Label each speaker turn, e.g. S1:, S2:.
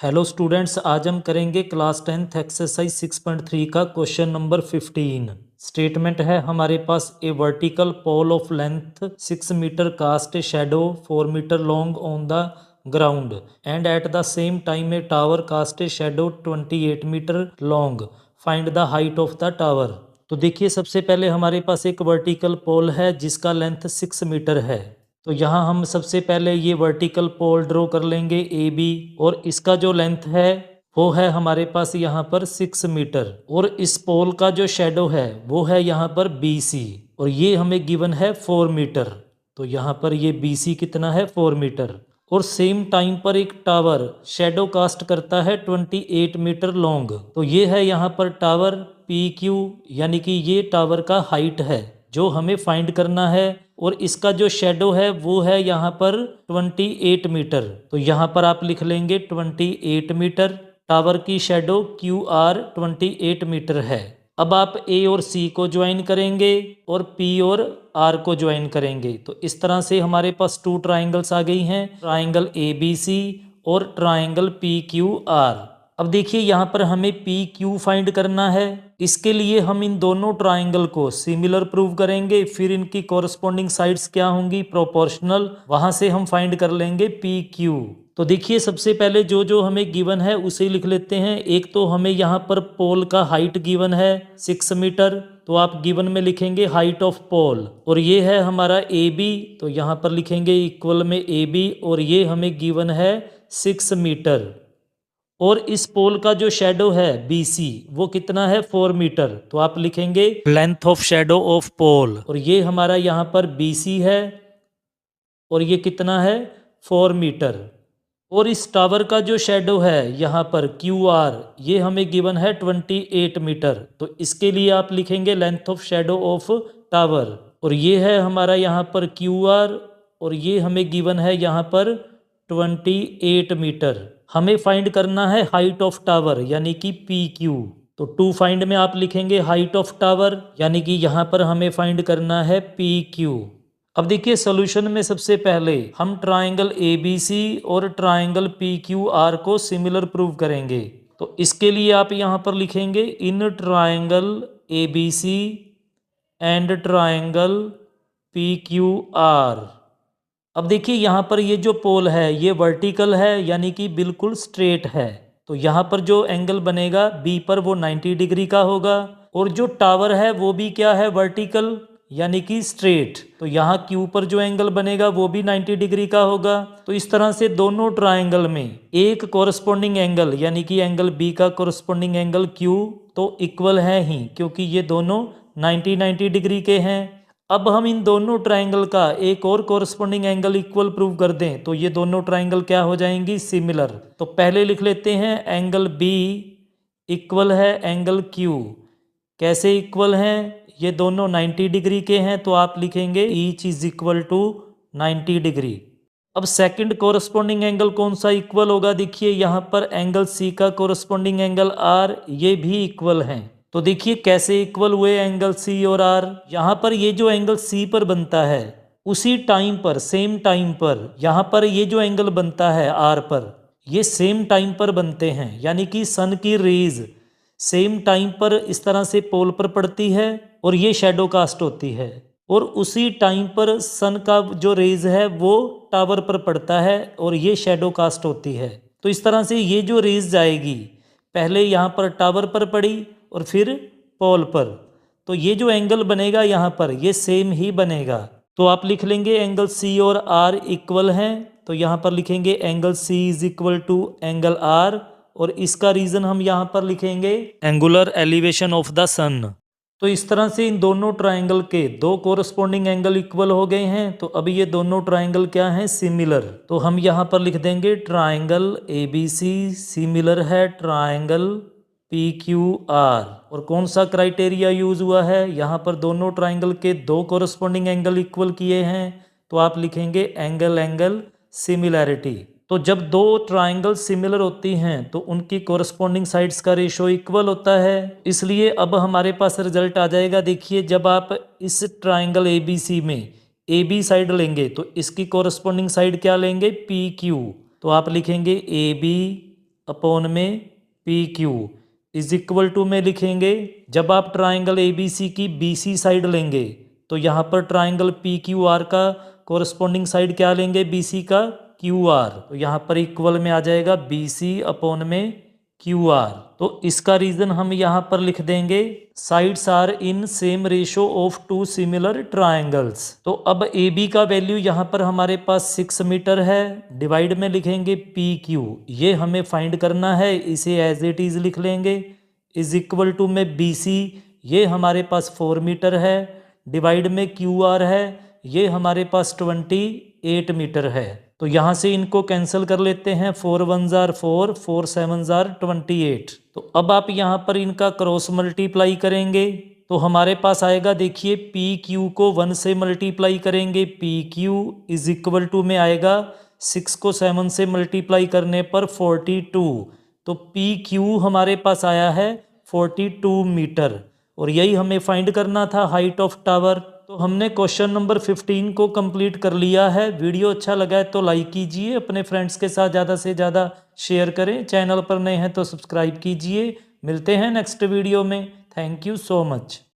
S1: Hello students, आज हम करेंगे क्लास 10th एक्सरसाइज 6.3 का क्वेश्चन नंबर 15। स्टेटमेंट है हमारे पास a vertical pole of length 6 metre cast a shadow 4 metre long on the ground and at the same time a tower cast a shadow 28 metre long. Find the height of the tower. तो देखिए, सबसे पहले हमारे पास एक vertical पोल है जिसका length 6 metre है। तो यहाँ हम सबसे पहले ये वर्टिकल पोल ड्रॉ कर लेंगे ए बी, और इसका जो लेंथ है वो है हमारे पास यहाँ पर 6 मीटर, और इस पोल का जो शेडो है वो है यहाँ पर बी सी, और ये हमें गिवन है 4 मीटर। तो यहाँ पर ये बी सी कितना है, 4 मीटर। और सेम टाइम पर एक टावर शेडो कास्ट करता है 28 मीटर लॉन्ग। तो ये है यहाँ पर टावर पी क्यू, यानी कि ये टावर का हाइट है जो हमें फाइंड करना है, और इसका जो शेडो है वो है यहाँ पर 28 मीटर। तो यहाँ पर आप लिख लेंगे 28 मीटर। टावर की शेडो क्यू आर 28 मीटर है। अब आप ए और सी को ज्वाइन करेंगे और पी और आर को ज्वाइन करेंगे। तो इस तरह से हमारे पास 2 ट्राइंगल्स आ गई हैं, ट्राइंगल ए बी सी और ट्राइंगल पी क्यू आर। अब देखिए, यहाँ पर हमें पी क्यू फाइंड करना है। इसके लिए हम इन दोनों ट्राइंगल को सिमिलर प्रूव करेंगे, फिर इनकी कॉरस्पॉन्डिंग साइड्स क्या होंगी, प्रोपोर्शनल। वहां से हम फाइंड कर लेंगे पी क्यू। तो देखिए, सबसे पहले जो जो हमें गिवन है उसे लिख लेते हैं। एक तो हमें यहाँ पर पोल का हाइट गिवन है 6 मीटर, तो आप गिवन में लिखेंगे हाइट ऑफ पोल। और ये है हमारा ए बी, तो यहाँ पर लिखेंगे इक्वल में ए बी, और ये हमें गिवन है 6 मीटर। और इस पोल का जो शेडो है बी सी वो कितना है, 4 मीटर। तो आप लिखेंगे लेंथ ऑफ शेडो ऑफ पोल, और ये हमारा यहाँ पर बी सी है, और ये कितना है, 4 मीटर। और इस टावर का जो शेडो है यहाँ पर क्यू आर, ये हमें गिवन है 28 मीटर। तो इसके लिए आप लिखेंगे length of shadow of tower, और ये है हमारा यहाँ पर क्यू आर, और ये हमें गिवन है यहाँ पर 28 मीटर। हमें फाइंड करना है हाइट ऑफ टावर, यानी कि पी क्यू। तो टू फाइंड में आप लिखेंगे हाइट ऑफ टावर, यानी कि यहाँ पर हमें फाइंड करना है पी क्यू। अब देखिए, सॉल्यूशन में सबसे पहले हम ट्राइंगल ए बी सी और ट्राइंगल पी क्यू आर को सिमिलर प्रूव करेंगे। तो इसके लिए आप यहाँ पर लिखेंगे in triangle A B C and triangle P Q R. अब देखिए, यहाँ पर ये जो पोल है ये वर्टिकल है, यानी कि बिल्कुल स्ट्रेट है। तो यहाँ पर जो एंगल बनेगा बी पर वो 90 डिग्री का होगा, और जो टावर है वो भी क्या है, वर्टिकल, यानी कि स्ट्रेट। तो यहाँ क्यू पर जो एंगल बनेगा वो भी 90 डिग्री का होगा। तो इस तरह से दोनों ट्राइंगल में एक कॉरस्पॉन्डिंग एंगल, यानी कि एंगल बी का कॉरस्पॉन्डिंग एंगल क्यू तो इक्वल है ही, क्योंकि ये दोनों 90 डिग्री के हैं। अब हम इन दोनों ट्राइंगल का एक और कॉरस्पॉन्डिंग एंगल इक्वल प्रूव कर दें तो ये दोनों ट्राइंगल क्या हो जाएंगी, सिमिलर। तो पहले लिख लेते हैं एंगल बी इक्वल है एंगल क्यू। कैसे इक्वल हैं, ये दोनों 90 डिग्री के हैं, तो आप लिखेंगे each is equal to 90 degree. अब सेकंड कॉरस्पॉन्डिंग एंगल कौन सा इक्वल होगा, देखिए यहाँ पर एंगल सी का कॉरस्पॉन्डिंग एंगल आर, ये भी इक्वल हैं। तो देखिए कैसे इक्वल हुए एंगल सी और आर। यहाँ पर ये जो एंगल सी पर बनता है उसी टाइम पर, सेम टाइम पर यहाँ पर ये जो एंगल बनता है आर पर, ये सेम टाइम पर बनते हैं, यानी कि सन की रेज सेम टाइम पर इस तरह से पोल पर पड़ती है और ये शेडो कास्ट होती है, और उसी टाइम पर सन का जो रेज है वो टावर पर पड़ता है और ये शेडो कास्ट होती है। तो इस तरह से ये जो रेज जाएगी पहले यहाँ पर टावर पर पड़ी और फिर पोल पर, तो ये जो एंगल बनेगा यहाँ पर ये सेम ही बनेगा। तो आप लिख लेंगे एंगल सी और आर इक्वल हैं, तो यहाँ पर लिखेंगे angle C is equal to angle R, और इसका रीजन हम यहाँ पर लिखेंगे angular elevation of the sun. तो इस तरह से इन दोनों ट्राइंगल के दो कोरस्पॉन्डिंग एंगल इक्वल हो गए हैं। तो अभी ये दोनों ट्राइंगल क्या हैं, सिमिलर। तो हम यहाँ पर लिख देंगे triangle A B C similar है ट्राइंगल पी क्यू आर। और कौन सा क्राइटेरिया यूज हुआ है, यहाँ पर दोनों ट्राइंगल के दो कोरस्पॉन्डिंग एंगल इक्वल किए हैं, तो आप लिखेंगे एंगल एंगल सिमिलैरिटी। तो जब दो ट्राइंगल सिमिलर होती हैं तो उनकी कोरस्पॉन्डिंग साइड्स का रेशो इक्वल होता है। इसलिए अब हमारे पास रिजल्ट आ जाएगा। देखिए, जब आप इस ट्राइंगल ए बी सी में ए बी साइड लेंगे तो इसकी कोरस्पॉन्डिंग साइड क्या लेंगे, पी क्यू। तो आप लिखेंगे ए बी अपॉन में P Q is equal to में लिखेंगे, जब आप ट्राइंगल ए बी सी की बी सी साइड लेंगे तो यहाँ पर ट्राइंगल पी क्यू आर का कोरस्पॉन्डिंग साइड क्या लेंगे, बी सी का क्यू आर, तो यहाँ पर इक्वल में आ जाएगा बी सी अपॉन में क्यू आर। तो इसका रीजन हम यहाँ पर लिख देंगे sides are in same ratio of two similar triangles. तो अब ए बी का वैल्यू यहाँ पर हमारे पास 6 मीटर है, डिवाइड में लिखेंगे पी क्यू, ये हमें फाइंड करना है, इसे एज इट इज लिख लेंगे, इज इक्वल टू में बी सी, ये हमारे पास 4 मीटर है, डिवाइड में क्यू आर है, ये हमारे पास 28 मीटर है। तो यहाँ से इनको कैंसिल कर लेते हैं, 4 1 जार 4, 4 7 जार 28। तो अब आप यहाँ पर इनका क्रॉस मल्टीप्लाई करेंगे तो हमारे पास आएगा, देखिए पी क्यू को 1 से मल्टीप्लाई करेंगे, P Q is equal to में आएगा 6 को 7 से मल्टीप्लाई करने पर 42। तो पी क्यू हमारे पास आया है 42 मीटर, और यही हमें फाइंड करना था हाइट ऑफ टावर। तो हमने क्वेश्चन नंबर 15 को कंप्लीट कर लिया है। वीडियो अच्छा लगा है तो लाइक कीजिए, अपने फ्रेंड्स के साथ ज़्यादा से ज़्यादा शेयर करें, चैनल पर नए हैं तो सब्सक्राइब कीजिए। मिलते हैं नेक्स्ट वीडियो में। Thank you so much.